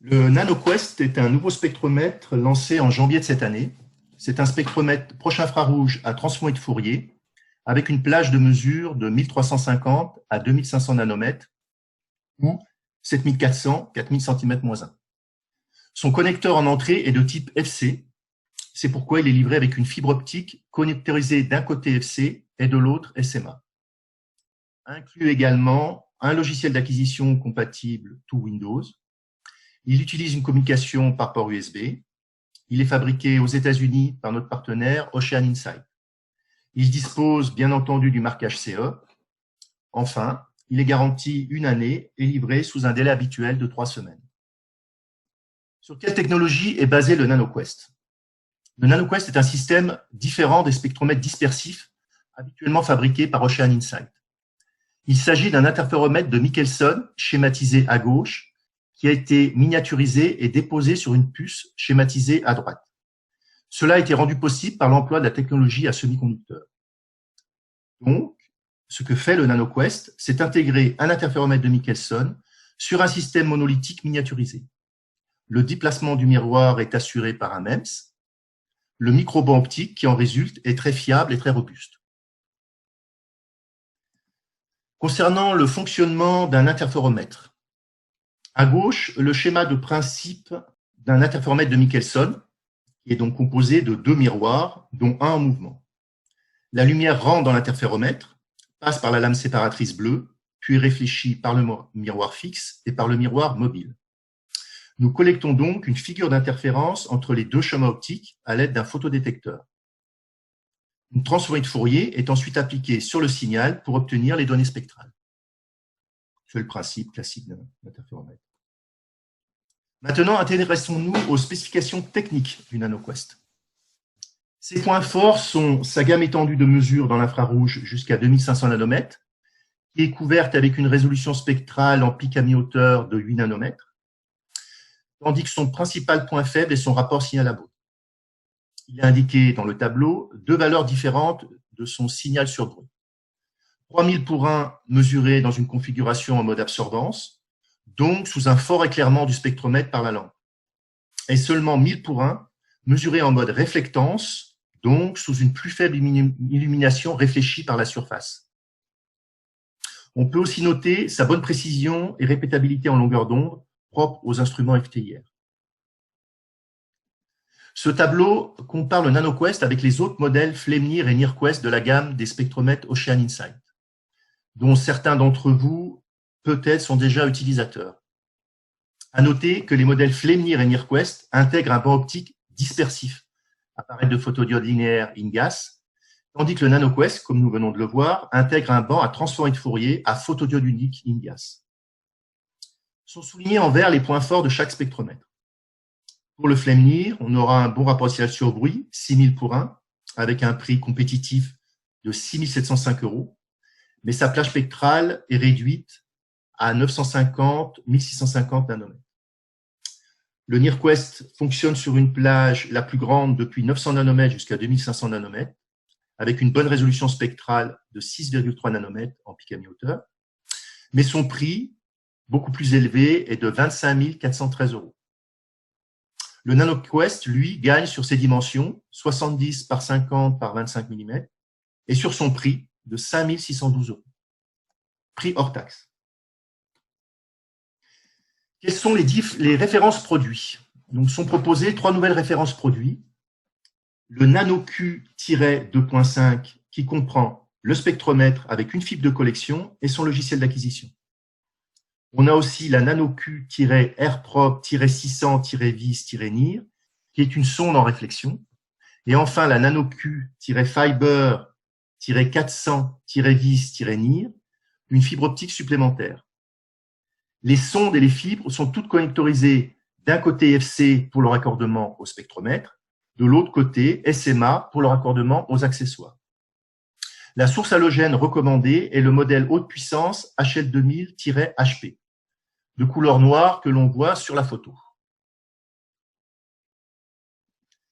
Le NanoQuest est un nouveau spectromètre lancé en janvier de cette année. C'est un spectromètre proche infrarouge à transfert de Fourier avec une plage de mesure de 1350 à 2500 nanomètres ou 7400, 4000 cm-1. Son connecteur en entrée est de type FC. C'est pourquoi il est livré avec une fibre optique connectorisée d'un côté FC et de l'autre SMA. Inclut également un logiciel d'acquisition compatible to Windows. Il utilise une communication par port USB. Il est fabriqué aux États-Unis par notre partenaire Ocean Insight. Il dispose bien entendu du marquage CE. Enfin, il est garanti 1 année et livré sous un délai habituel de 3 semaines. Sur quelle technologie est basé le NanoQuest? Le NanoQuest est un système différent des spectromètres dispersifs habituellement fabriqués par Ocean Insight. Il s'agit d'un interféromètre de Michelson schématisé à gauche qui a été miniaturisé et déposé sur une puce schématisée à droite. Cela a été rendu possible par l'emploi de la technologie à semi-conducteur. Donc, ce que fait le NanoQuest, c'est intégrer un interféromètre de Michelson sur un système monolithique miniaturisé. Le déplacement du miroir est assuré par un MEMS. Le microbanc optique qui en résulte est très fiable et très robuste. Concernant le fonctionnement d'un interféromètre, à gauche, le schéma de principe d'un interféromètre de Michelson, qui est donc composé de 2 miroirs, dont un en mouvement. La lumière rentre dans l'interféromètre, passe par la lame séparatrice bleue, puis est réfléchie par le miroir fixe et par le miroir mobile. Nous collectons donc une figure d'interférence entre les deux schémas optiques à l'aide d'un photodétecteur. Une transformée de Fourier est ensuite appliquée sur le signal pour obtenir les données spectrales. C'est le principe classique d'un interféromètre. Maintenant, intéressons-nous aux spécifications techniques du NanoQuest. Ses points forts sont sa gamme étendue de mesure dans l'infrarouge jusqu'à 2500 nanomètres, qui est couverte avec une résolution spectrale en pic à mi-hauteur de 8 nanomètres, tandis que son principal point faible est son rapport signal à baud. Il est indiqué dans le tableau 2 valeurs différentes de son signal sur bruit. 3000 pour 1 mesuré dans une configuration en mode absorbance, donc sous un fort éclairement du spectromètre par la lampe, et seulement 1000 pour 1 mesuré en mode réflectance, donc sous une plus faible illumination réfléchie par la surface. On peut aussi noter sa bonne précision et répétabilité en longueur d'onde propre aux instruments FTIR. Ce tableau compare le NanoQuest avec les autres modèles Flemnir et NIRQuest de la gamme des spectromètres Ocean Insight, dont certains d'entre vous peut-être sont déjà utilisateurs. À noter que les modèles Flemnir et NIRQuest intègrent un banc optique dispersif, appareil de photodiode linéaire InGaAs, tandis que le NanoQuest, comme nous venons de le voir, intègre un banc à transformée de Fourier à photodiode unique InGaAs. Sont soulignés en vert les points forts de chaque spectromètre. Pour le Flemnir, on aura un bon rapport signal sur bruit, 6000 pour 1, avec un prix compétitif de 6705 €, mais sa plage spectrale est réduite à 950, 1650 nanomètres. Le NIRQuest fonctionne sur une plage la plus grande depuis 900 nanomètres jusqu'à 2500 nanomètres, avec une bonne résolution spectrale de 6,3 nanomètres en pic à mi-hauteur, mais son prix, beaucoup plus élevé, est de 25 413 €. Le NanoQuest, lui, gagne sur ses dimensions, 70 par 50 par 25 mm, et sur son prix de 5 612 €. Prix hors taxe. Quelles sont les références produits? Donc, sont proposées 3 nouvelles références produits. Le NanoQ-2.5 qui comprend le spectromètre avec une fibre de collection et son logiciel d'acquisition. On a aussi la NanoQ-AirProp-600-VIS-NIR, qui est une sonde en réflexion. Et enfin, la NanoQ-Fiber-400-VIS-NIR, une fibre optique supplémentaire. Les sondes et les fibres sont toutes connectorisées d'un côté FC pour le raccordement au spectromètre, de l'autre côté SMA pour le raccordement aux accessoires. La source halogène recommandée est le modèle haute puissance HL2000-HP, de couleur noire que l'on voit sur la photo.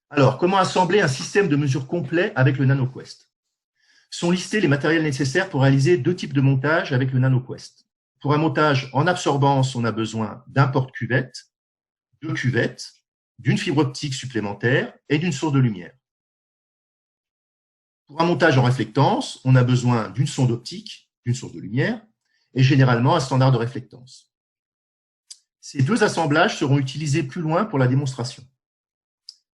Alors, comment assembler un système de mesure complet avec le NanoQuest? Sont listés les matériels nécessaires pour réaliser 2 types de montage avec le NanoQuest. Pour un montage en absorbance, on a besoin d'un porte-cuvette, 2 cuvettes, d'une fibre optique supplémentaire et d'une source de lumière. Pour un montage en réflectance, on a besoin d'une sonde optique, d'une source de lumière, et généralement un standard de réflectance. Ces 2 assemblages seront utilisés plus loin pour la démonstration.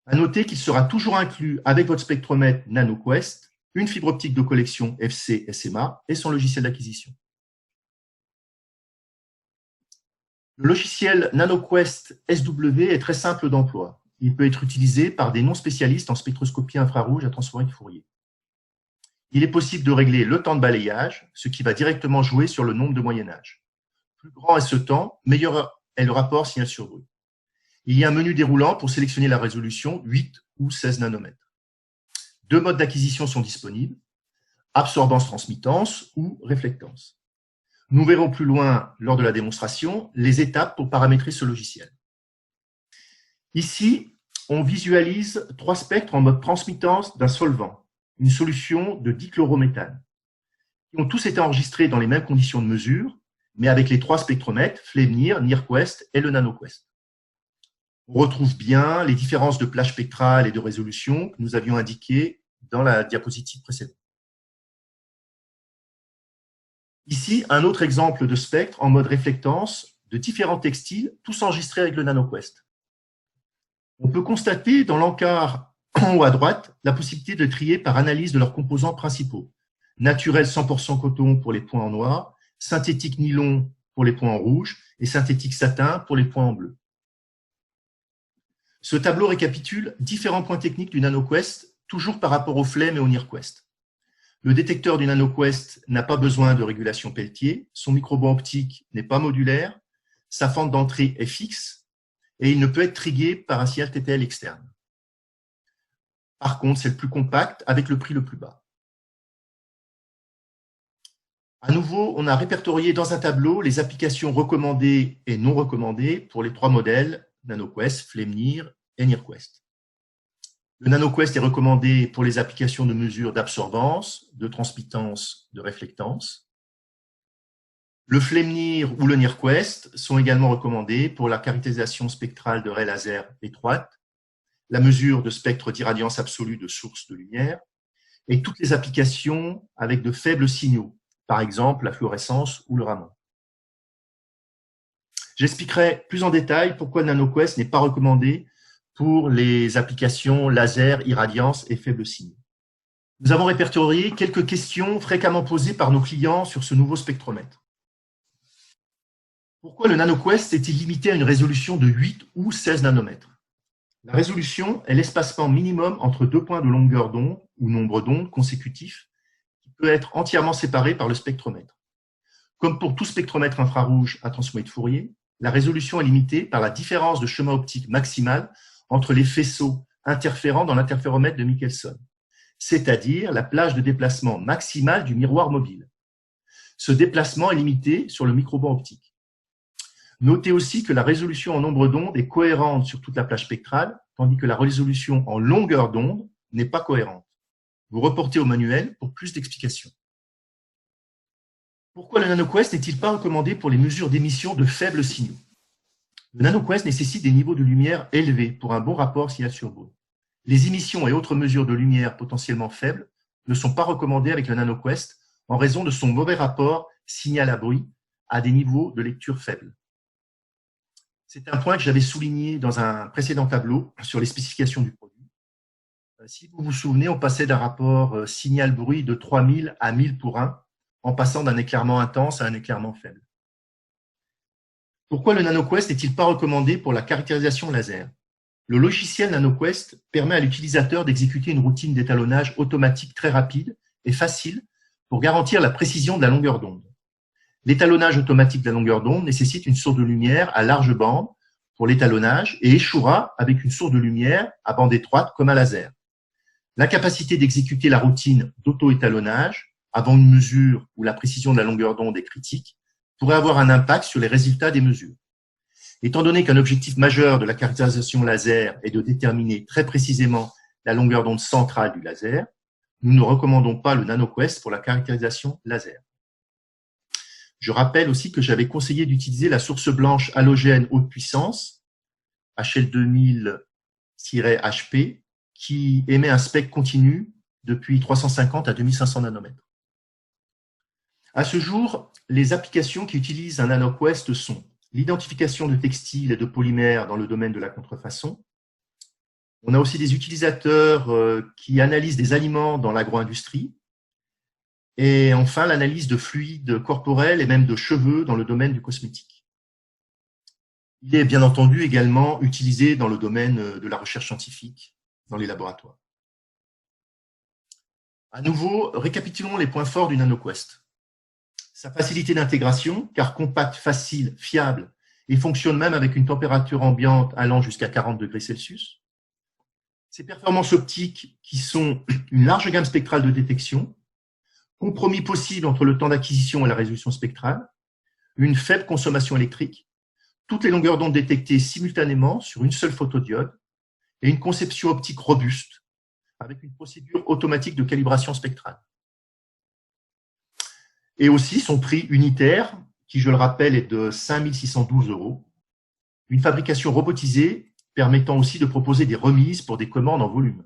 À noter qu'il sera toujours inclus avec votre spectromètre NanoQuest une fibre optique de collection FC SMA et son logiciel d'acquisition. Le logiciel NanoQuest SW est très simple d'emploi. Il peut être utilisé par des non-spécialistes en spectroscopie infrarouge à transformer de Fourier. Il est possible de régler le temps de balayage, ce qui va directement jouer sur le nombre de moyen-âge. Plus grand est ce temps, meilleur est le rapport signal sur bruit. Il y a un menu déroulant pour sélectionner la résolution 8 ou 16 nanomètres. 2 modes d'acquisition sont disponibles, absorbance-transmittance ou réflectance. Nous verrons plus loin, lors de la démonstration, les étapes pour paramétrer ce logiciel. Ici, on visualise 3 spectres en mode transmittance d'un solvant, une solution de dichlorométhane, qui ont tous été enregistrés dans les mêmes conditions de mesure, mais avec les 3 spectromètres, Flemnir, NIRQuest et le NanoQuest. On retrouve bien les différences de plage spectrale et de résolution que nous avions indiquées dans la diapositive précédente. Ici, un autre exemple de spectre en mode réflectance de différents textiles, tous enregistrés avec le NanoQuest. On peut constater dans l'encart en haut à droite la possibilité de trier par analyse de leurs composants principaux. Naturel 100% coton pour les points en noir, synthétique nylon pour les points en rouge et synthétique satin pour les points en bleu. Ce tableau récapitule différents points techniques du NanoQuest, toujours par rapport au Flem et au NIRQuest. Le détecteur du NanoQuest n'a pas besoin de régulation Peltier, son microband optique n'est pas modulaire, sa fente d'entrée est fixe et il ne peut être trigué par un signal TTL externe. Par contre, c'est le plus compact avec le prix le plus bas. À nouveau, on a répertorié dans un tableau les applications recommandées et non recommandées pour les 3 modèles NanoQuest, Flemnir et NIRQuest. Le NanoQuest est recommandé pour les applications de mesure d'absorbance, de transmittance, de réflectance. Le Flemnir ou le NIRQuest sont également recommandés pour la caractérisation spectrale de raies laser étroites, la mesure de spectre d'irradiance absolue de source de lumière et toutes les applications avec de faibles signaux, par exemple la fluorescence ou le Raman. J'expliquerai plus en détail pourquoi le NanoQuest n'est pas recommandé pour les applications laser, irradiance et faibles signaux. Nous avons répertorié quelques questions fréquemment posées par nos clients sur ce nouveau spectromètre. Pourquoi le NanoQuest est-il limité à une résolution de 8 ou 16 nanomètres? La résolution est l'espacement minimum entre 2 points de longueur d'onde ou nombre d'ondes consécutifs qui peut être entièrement séparé par le spectromètre. Comme pour tout spectromètre infrarouge à transformer de Fourier, la résolution est limitée par la différence de chemin optique maximale entre les faisceaux interférents dans l'interféromètre de Michelson, c'est-à-dire la plage de déplacement maximale du miroir mobile. Ce déplacement est limité sur le microband optique. Notez aussi que la résolution en nombre d'ondes est cohérente sur toute la plage spectrale, tandis que la résolution en longueur d'onde n'est pas cohérente. Vous reportez au manuel pour plus d'explications. Pourquoi le NanoQuest n'est-il pas recommandé pour les mesures d'émission de faibles signaux? Le NanoQuest nécessite des niveaux de lumière élevés pour un bon rapport signal sur bruit. Les émissions et autres mesures de lumière potentiellement faibles ne sont pas recommandées avec le NanoQuest en raison de son mauvais rapport signal à bruit à des niveaux de lecture faibles. C'est un point que j'avais souligné dans un précédent tableau sur les spécifications du produit. Si vous vous souvenez, on passait d'un rapport signal-bruit de 3000 à 1000 pour 1, en passant d'un éclairement intense à un éclairement faible. Pourquoi le NanoQuest n'est-il pas recommandé pour la caractérisation laser? Le logiciel NanoQuest permet à l'utilisateur d'exécuter une routine d'étalonnage automatique très rapide et facile pour garantir la précision de la longueur d'onde. L'étalonnage automatique de la longueur d'onde nécessite une source de lumière à large bande pour l'étalonnage et échouera avec une source de lumière à bande étroite comme un laser. L'incapacité d'exécuter la routine d'auto-étalonnage avant une mesure où la précision de la longueur d'onde est critique pourrait avoir un impact sur les résultats des mesures. Étant donné qu'un objectif majeur de la caractérisation laser est de déterminer très précisément la longueur d'onde centrale du laser, nous ne recommandons pas le NanoQuest pour la caractérisation laser. Je rappelle aussi que j'avais conseillé d'utiliser la source blanche halogène haute puissance HL2000-HP qui émet un spectre continu depuis 350 à 2500 nanomètres. À ce jour, les applications qui utilisent un NanoQuest sont l'identification de textiles et de polymères dans le domaine de la contrefaçon. On a aussi des utilisateurs qui analysent des aliments dans l'agro-industrie. Et enfin, l'analyse de fluides corporels et même de cheveux dans le domaine du cosmétique. Il est bien entendu également utilisé dans le domaine de la recherche scientifique, dans les laboratoires. À nouveau, récapitulons les points forts du NanoQuest. Sa facilité d'intégration, car compact, facile, fiable, et fonctionne même avec une température ambiante allant jusqu'à 40 degrés Celsius. Ses performances optiques, qui sont une large gamme spectrale de détection, compromis possible entre le temps d'acquisition et la résolution spectrale, une faible consommation électrique, toutes les longueurs d'onde détectées simultanément sur une seule photodiode, et une conception optique robuste, avec une procédure automatique de calibration spectrale. Et aussi son prix unitaire, qui, je le rappelle, est de 5 612 €, une fabrication robotisée permettant aussi de proposer des remises pour des commandes en volume.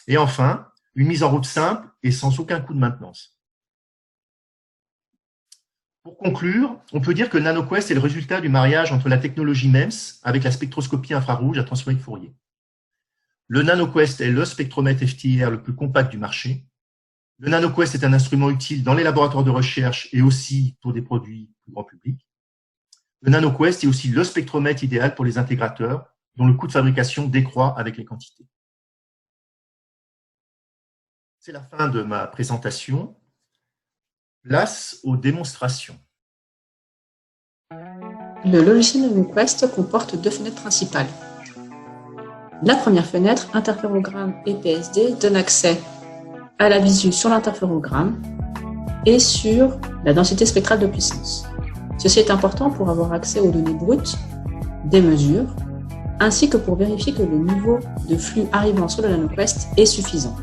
Et enfin, une mise en route simple et sans aucun coût de maintenance. Pour conclure, on peut dire que NanoQuest est le résultat du mariage entre la technologie MEMS avec la spectroscopie infrarouge à transfert de Fourier. Le NanoQuest est le spectromètre FTIR le plus compact du marché. Le NanoQuest est un instrument utile dans les laboratoires de recherche et aussi pour des produits plus grand public. Le NanoQuest est aussi le spectromètre idéal pour les intégrateurs dont le coût de fabrication décroît avec les quantités. C'est la fin de ma présentation. Place aux démonstrations. Le logiciel NanoQuest comporte deux fenêtres principales. La première fenêtre, interférogramme et PSD, donne accès à la visu sur l'interférogramme et sur la densité spectrale de puissance. Ceci est important pour avoir accès aux données brutes des mesures, ainsi que pour vérifier que le niveau de flux arrivant sur le NanoQuest est suffisant.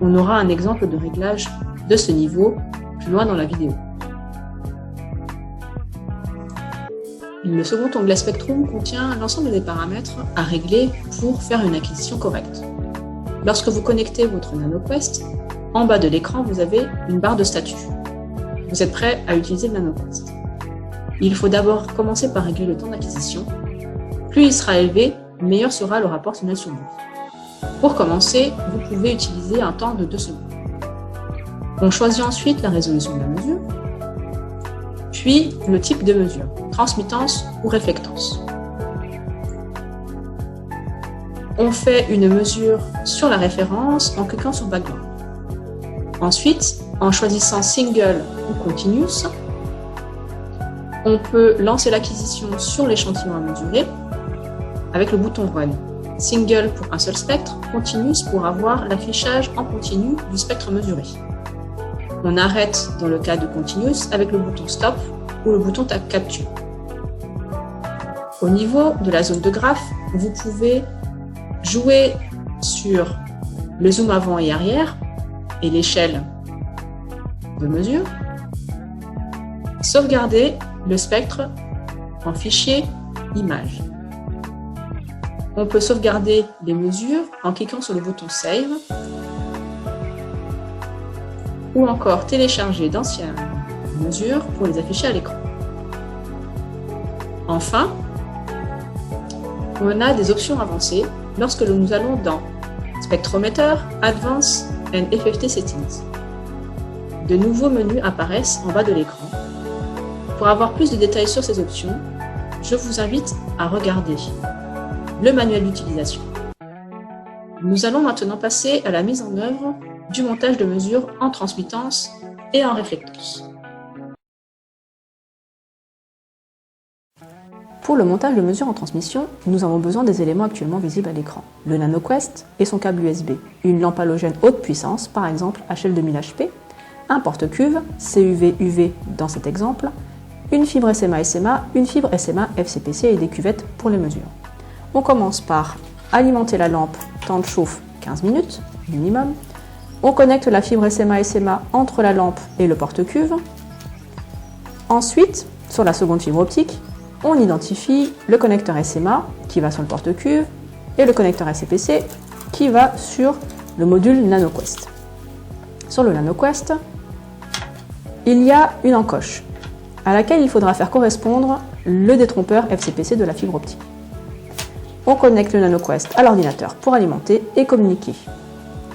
On aura un exemple de réglage de ce niveau plus loin dans la vidéo. Le second onglet Spectrum contient l'ensemble des paramètres à régler pour faire une acquisition correcte. Lorsque vous connectez votre NanoQuest, en bas de l'écran, vous avez une barre de statut. Vous êtes prêt à utiliser le NanoQuest. Il faut d'abord commencer par régler le temps d'acquisition. Plus il sera élevé, meilleur sera le rapport tunnel sur bourre. Pour commencer, vous pouvez utiliser un temps de 2 secondes. On choisit ensuite la résolution de la mesure, puis le type de mesure, transmittance ou réflectance. On fait une mesure sur la référence en cliquant sur Background. Ensuite, en choisissant Single ou Continuous, on peut lancer l'acquisition sur l'échantillon à mesurer avec le bouton Run. Single pour un seul spectre, Continuous pour avoir l'affichage en continu du spectre mesuré. On arrête dans le cas de Continuous avec le bouton Stop ou le bouton Capture. Au niveau de la zone de graphe, vous pouvez jouer sur le zoom avant et arrière et l'échelle de mesure, sauvegarder le spectre en fichier image. On peut sauvegarder les mesures en cliquant sur le bouton Save ou encore télécharger d'anciennes mesures pour les afficher à l'écran. Enfin, on a des options avancées lorsque nous allons dans Spectrometer, Advanced and FFT Settings. De nouveaux menus apparaissent en bas de l'écran. Pour avoir plus de détails sur ces options, je vous invite à regarder le manuel d'utilisation. Nous allons maintenant passer à la mise en œuvre du montage de mesures en transmittance et en réflectance. Pour le montage de mesures en transmission, nous avons besoin des éléments actuellement visibles à l'écran. Le NanoQuest et son câble USB, une lampe halogène haute puissance, par exemple HL2000HP, un porte-cuve, CUV-UV dans cet exemple, une fibre SMA-SMA, une fibre SMA-FCPC et des cuvettes pour les mesures. On commence par alimenter la lampe, temps de chauffe 15 minutes minimum. On connecte la fibre SMA-SMA entre la lampe et le porte-cuve. Ensuite, sur la seconde fibre optique, on identifie le connecteur SMA qui va sur le porte-cuve et le connecteur SCPC qui va sur le module NanoQuest. Sur le NanoQuest, il y a une encoche à laquelle il faudra faire correspondre le détrompeur FCPC de la fibre optique. On connecte le NanoQuest à l'ordinateur pour alimenter et communiquer.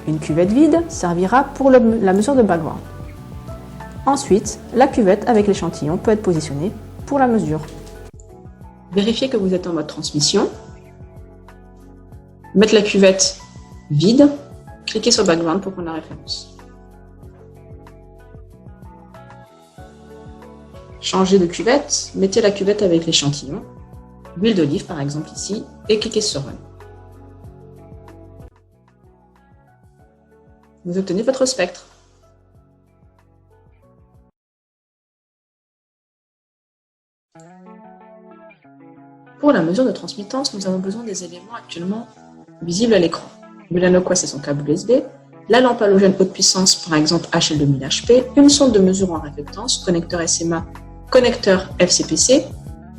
Une cuvette vide servira pour la mesure de background. Ensuite, la cuvette avec l'échantillon peut être positionnée pour la mesure. Vérifiez que vous êtes en mode transmission. Mettre la cuvette vide, cliquez sur background pour prendre la référence. Changez de cuvette, mettez la cuvette avec l'échantillon, huile d'olive par exemple ici, et cliquez sur Run. Vous obtenez votre spectre. Pour la mesure de transmittance, nous avons besoin des éléments actuellement visibles à l'écran. Le NanoQuest et son câble USB, la lampe halogène haute puissance, par exemple HL2000HP, une sonde de mesure en réflectance, connecteur SMA, connecteur FCPC,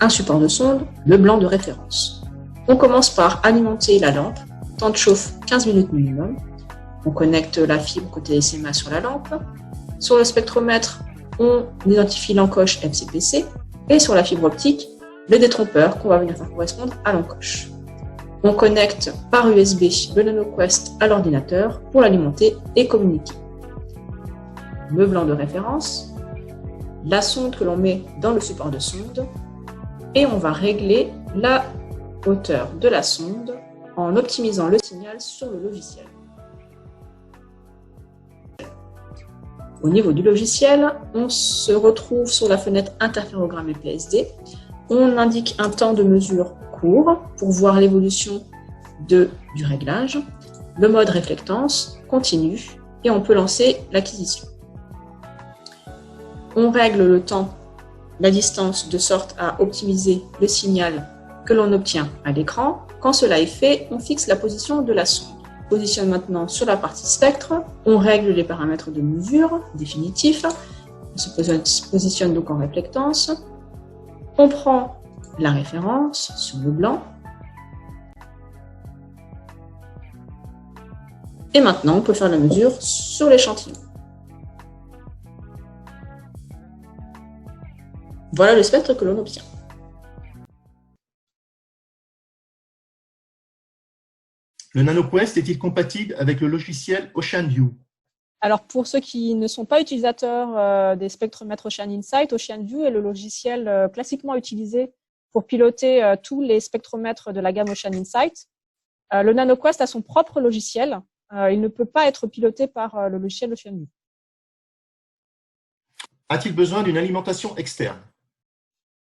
un support de sonde, le blanc de référence. On commence par alimenter la lampe, temps de chauffe 15 minutes minimum. On connecte la fibre côté SMA sur la lampe. Sur le spectromètre, on identifie l'encoche FCPC et sur la fibre optique, le détrompeur qu'on va venir faire correspondre à l'encoche. On connecte par USB le NanoQuest à l'ordinateur pour l'alimenter et communiquer. Le blanc de référence, la sonde que l'on met dans le support de sonde et on va régler la hauteur de la sonde en optimisant le signal sur le logiciel. Au niveau du logiciel, on se retrouve sur la fenêtre interférogramme et PSD. On indique un temps de mesure court pour voir l'évolution du réglage, le mode réflectance, continu, et on peut lancer l'acquisition. On règle le temps, la distance de sorte à optimiser le signal que l'on obtient à l'écran. Quand cela est fait, on fixe la position de la sonde. On positionne maintenant sur la partie spectre, on règle les paramètres de mesure définitifs, on se positionne donc en réflectance, on prend la référence sur le blanc, et maintenant on peut faire la mesure sur l'échantillon. Voilà le spectre que l'on obtient. Le NanoQuest est-il compatible avec le logiciel OceanView? Alors, pour ceux qui ne sont pas utilisateurs des spectromètres Ocean Insight, OceanView est le logiciel classiquement utilisé pour piloter tous les spectromètres de la gamme Ocean Insight. Le NanoQuest a son propre logiciel. Il ne peut pas être piloté par le logiciel OceanView. A-t-il besoin d'une alimentation externe?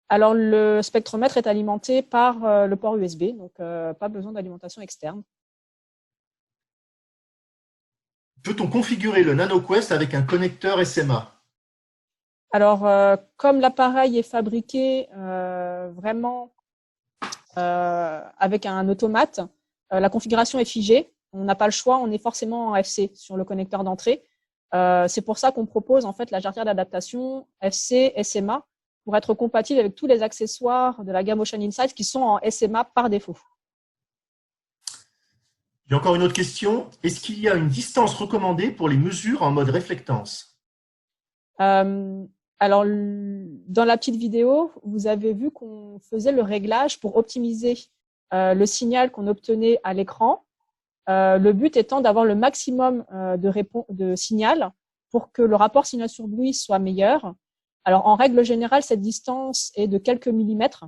Alors, le spectromètre est alimenté par le port USB, donc pas besoin d'alimentation externe. Peut-on configurer le NanoQuest avec un connecteur SMA? Alors, comme l'appareil est fabriqué vraiment avec un automate, la configuration est figée. On n'a pas le choix, on est forcément en FC sur le connecteur d'entrée. C'est pour ça qu'on propose en fait la jarretière d'adaptation FC SMA pour être compatible avec tous les accessoires de la gamme Ocean Insight qui sont en SMA par défaut. J'ai encore une autre question. Est-ce qu'il y a une distance recommandée pour les mesures en mode réflectance? Alors, dans la petite vidéo, vous avez vu qu'on faisait le réglage pour optimiser le signal qu'on obtenait à l'écran. Le but étant d'avoir le maximum de signal pour que le rapport signal sur bruit soit meilleur. Alors, en règle générale, cette distance est de quelques millimètres.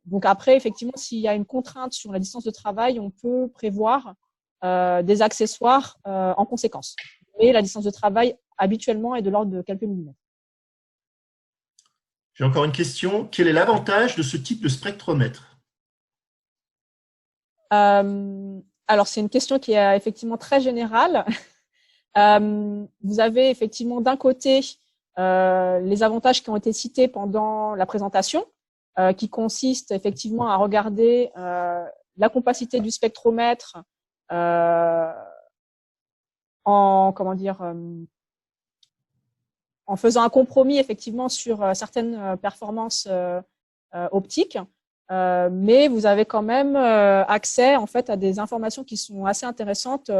Donc après, effectivement, s'il y a une contrainte sur la distance de travail, on peut prévoir des accessoires en conséquence. Et la distance de travail, habituellement, est de l'ordre de quelques millimètres. J'ai encore une question. Quel est l'avantage de ce type de spectromètre? Alors, c'est une question qui est effectivement très générale. Vous avez effectivement d'un côté les avantages qui ont été cités pendant la présentation, qui consistent effectivement à regarder la compacité du spectromètre en en faisant un compromis effectivement sur certaines performances optiques, mais vous avez quand même accès en fait à des informations qui sont assez intéressantes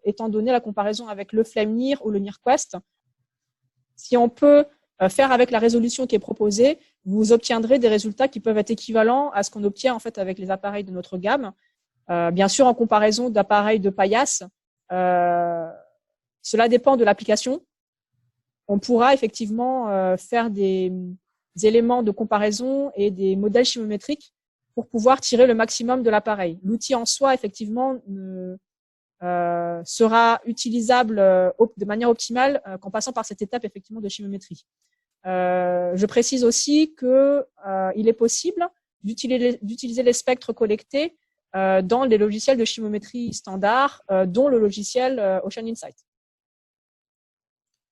étant donné la comparaison avec le Flamnir ou le NearQuest. Si on peut faire avec la résolution qui est proposée, vous obtiendrez des résultats qui peuvent être équivalents à ce qu'on obtient en fait avec les appareils de notre gamme. Bien sûr, en comparaison d'appareils de paillasse, cela dépend de l'application. On pourra effectivement faire des éléments de comparaison et des modèles chimiométriques pour pouvoir tirer le maximum de l'appareil. L'outil en soi, effectivement, sera utilisable de manière optimale qu'en passant par cette étape effectivement de chimiométrie. Je précise aussi que il est possible d'utiliser les spectres collectés dans les logiciels de chimiométrie standard, dont le logiciel Ocean Insight.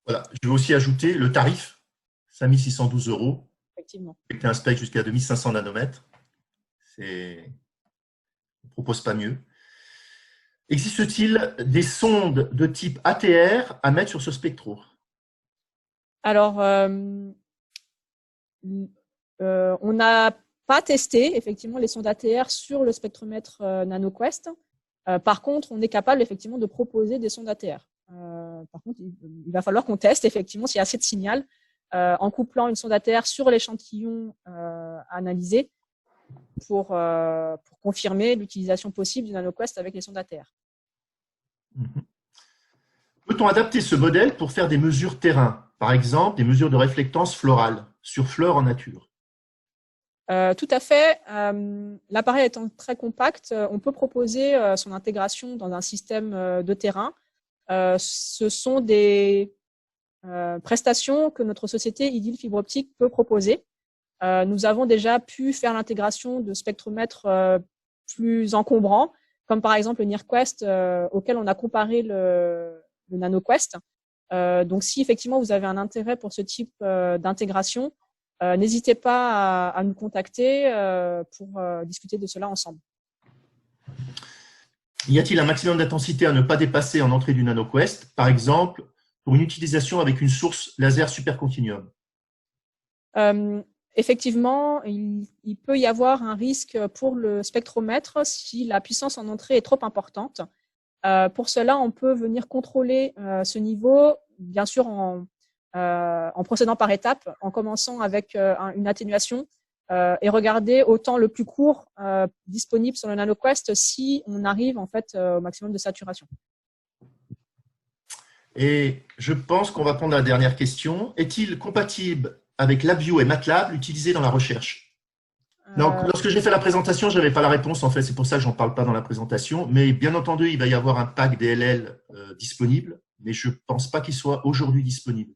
Voilà. Je vais aussi ajouter le tarif, 5 612 €. Effectivement. Avec un spectre jusqu'à 2500 nanomètres. On ne propose pas mieux. Existe-t-il des sondes de type ATR à mettre sur ce spectro? Alors, on n'a pas testé effectivement les sondes ATR sur le spectromètre NanoQuest. Par contre, on est capable effectivement de proposer des sondes ATR. Par contre, il va falloir qu'on teste effectivement s'il y a assez de signal en couplant une sonde ATR sur l'échantillon analysé pour confirmer l'utilisation possible du NanoQuest avec les sondes ATR. Peut-on adapter ce modèle pour faire des mesures terrain, par exemple des mesures de réflectance florale sur fleurs en nature? Tout à fait. L'appareil étant très compact, on peut proposer son intégration dans un système de terrain. Ce sont des prestations que notre société Ideal Fibre Optique peut proposer. Nous avons déjà pu faire l'intégration de spectromètres plus encombrants, comme par exemple le NearQuest auquel on a comparé le NanoQuest. Donc si effectivement vous avez un intérêt pour ce type d'intégration, n'hésitez pas à nous contacter pour discuter de cela ensemble. Y a-t-il un maximum d'intensité à ne pas dépasser en entrée du NanoQuest, par exemple pour une utilisation avec une source laser supercontinuum? Effectivement, il peut y avoir un risque pour le spectromètre si la puissance en entrée est trop importante. Pour cela, on peut venir contrôler ce niveau, bien sûr en procédant par étapes, en commençant avec une atténuation et regarder au temps le plus court disponible sur le NanoQuest si on arrive en fait au maximum de saturation. Et je pense qu'on va prendre la dernière question. Est-il compatible avec LabVIEW et MATLAB utilisés dans la recherche? Donc, lorsque j'ai fait la présentation, je n'avais pas la réponse en fait, c'est pour ça que j'en parle pas dans la présentation. Mais bien entendu, il va y avoir un pack DLL disponible, mais je pense pas qu'il soit aujourd'hui disponible.